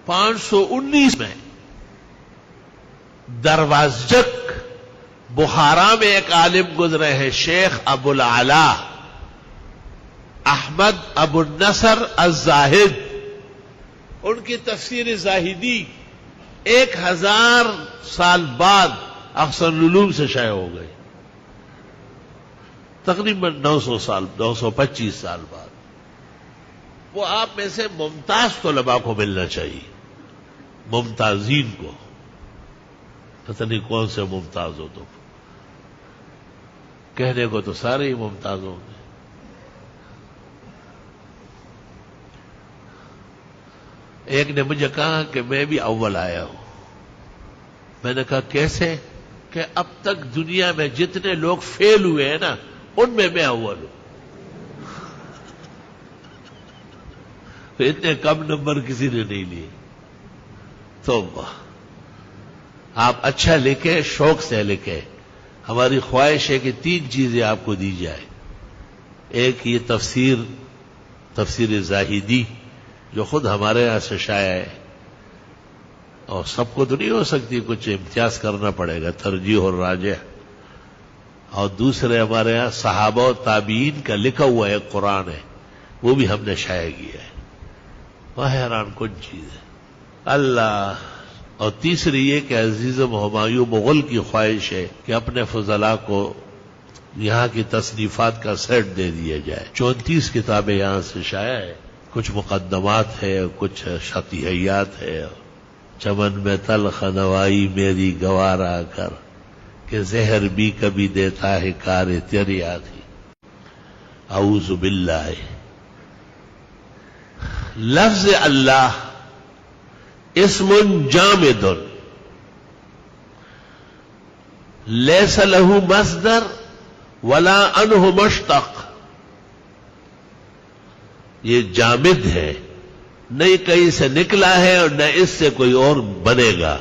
519 میں دروازجک بخارا میں ایک عالم گزرے ہیں، شیخ ابو العلا احمد ابو النصر الزاہد. ان کی تفسیر زاہدی 1000 سال بعد احسن العلوم سے شائع ہو گئی، تقریباً 925 سال بعد. وہ آپ میں سے ممتاز طلباء کو ملنا چاہیے، ممتازین کو. پتہ نہیں کون سے ممتاز ہو تم، کہنے کو تو سارے ہی ممتاز ہوں گے. ایک نے مجھے کہا کہ میں بھی اول آیا ہوں. میں نے کہا کیسے؟ کہ اب تک دنیا میں جتنے لوگ فیل ہوئے ہیں نا، ان میں اول ہوں. اتنے کم نمبر کسی نے نہیں لیے. تو آپ اچھا لکھیں، شوق سے لکھیں. ہماری خواہش ہے کہ 3 چیزیں آپ کو دی جائے. ایک یہ تفسیر زاہدی جو خود ہمارے یہاں سے شائع ہے، اور سب کو تو نہیں ہو سکتی، کچھ امتیاز کرنا پڑے گا، ترجیح اور راجح. اور دوسرے ہمارے یہاں صحابہ و تابعین کا لکھا ہوا ایک قرآن ہے، وہ بھی ہم نے شائع کیا ہے. وہ حیران کن چیز ہے اللہ. اور تیسری یہ کہ عزیزم ہمایوں مغل کی خواہش ہے کہ اپنے فضلاء کو یہاں کی تصنیفات کا سیٹ دے دیا جائے. 34 کتابیں یہاں سے شائع ہے، کچھ مقدمات ہے، کچھ شطیحیات ہے. چمن میں تلخ نوائی میری گوارا کر، کہ زہر بھی کبھی دیتا ہے کار تیری آتی. اعوذ باللہ. لفظ اللہ اسم جامد لیس له مصدر ولا عنہ مشتق. یہ جامد ہے، نہیں کہیں سے نکلا ہے اور نہ اس سے کوئی اور بنے گا.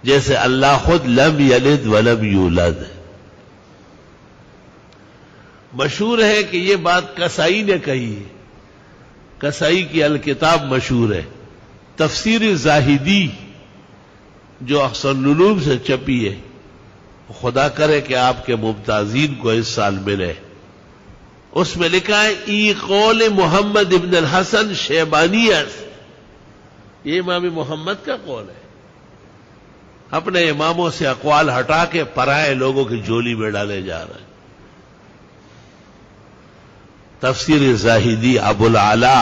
جیسے اللہ خود لم یلد ولم یولد. مشہور ہے کہ یہ بات کسائی نے کہی ہے، کسائی کی الکتاب مشہور ہے. تفسیر زاہدی جو احسن العلوم سے چھپی ہے، خدا کرے کہ آپ کے ممتازین کو اس سال ملے. اس میں لکھا ہے ای قول محمد ابن الحسن شیبانی. یہ امام محمد کا قول ہے. اپنے اماموں سے اقوال ہٹا کے پرائے لوگوں کی جولی میں ڈالے جا رہے ہیں. تفسیر زاہدی ابو العلا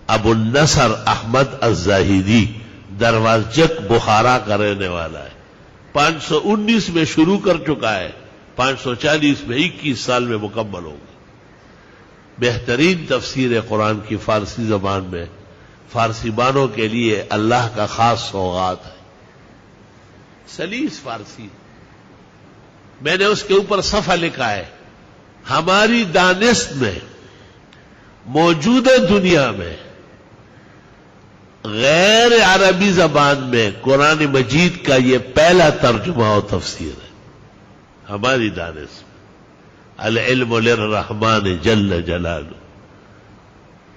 ابو النصر احمد الزاہدی دروازجک بخارا کا رہنے والا ہے. 519 میں شروع کر چکا ہے، 540 میں 21 سال میں مکمل ہوگی. بہترین تفسیر قرآن کی فارسی زبان میں فارسی بانوں کے لیے اللہ کا خاص سوغات ہے. سلیس فارسی. میں نے اس کے اوپر صفحہ لکھا ہے، ہماری دانست میں موجودہ دنیا میں غیر عربی زبان میں قرآن مجید کا یہ پہلا ترجمہ و تفسیر ہے. ہماری دانست میں العلم للرحمن جل جلالہ.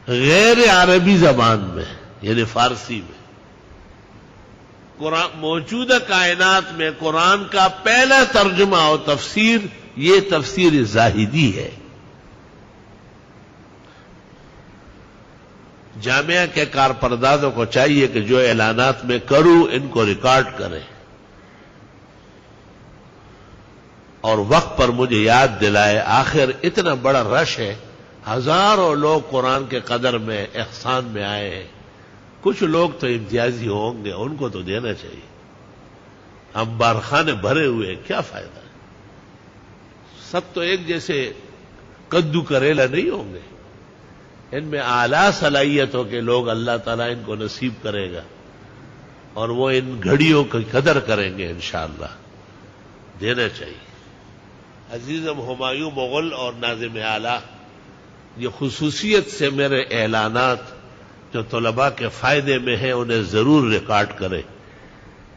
غیر عربی زبان میں یعنی فارسی میں موجودہ کائنات میں قرآن کا پہلا ترجمہ و تفسیر یہ تفسیر زاہدی ہے. جامعہ کے کارپردازوں کو چاہیے کہ جو اعلانات میں کروں ان کو ریکارڈ کریں اور وقت پر مجھے یاد دلائے. آخر اتنا بڑا رش ہے، ہزاروں لوگ قرآن کے قدر میں احسان میں آئے ہیں. کچھ لوگ تو امتیازی ہوں گے، ان کو تو دینا چاہیے. انبار خانے بھرے ہوئے، کیا فائدہ ہے؟ سب تو ایک جیسے کدو کریلا نہیں ہوں گے. ان میں اعلیٰ صلاحیتوں کے لوگ اللہ تعالیٰ ان کو نصیب کرے گا اور وہ ان گھڑیوں کی قدر کریں گے انشاءاللہ. دینا چاہیے. عزیزم ہمایوں مغل اور ناظم اعلیٰ، یہ خصوصیت سے میرے اعلانات جو طلباء کے فائدے میں ہیں انہیں ضرور ریکارڈ کرے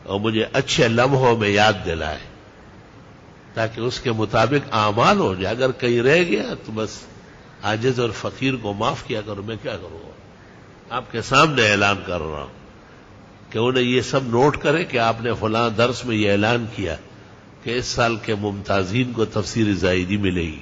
اور مجھے اچھے لمحوں میں یاد دلائے تاکہ اس کے مطابق اعمال ہو جائے. اگر کہیں رہ گیا تو بس عاجز اور فقیر کو معاف کیا کرو، میں کیا کروں گا. آپ کے سامنے اعلان کر رہا ہوں کہ انہیں یہ سب نوٹ کریں کہ آپ نے فلاں درس میں یہ اعلان کیا کہ اس سال کے ممتازین کو تفسیر زاہدی ملے گی.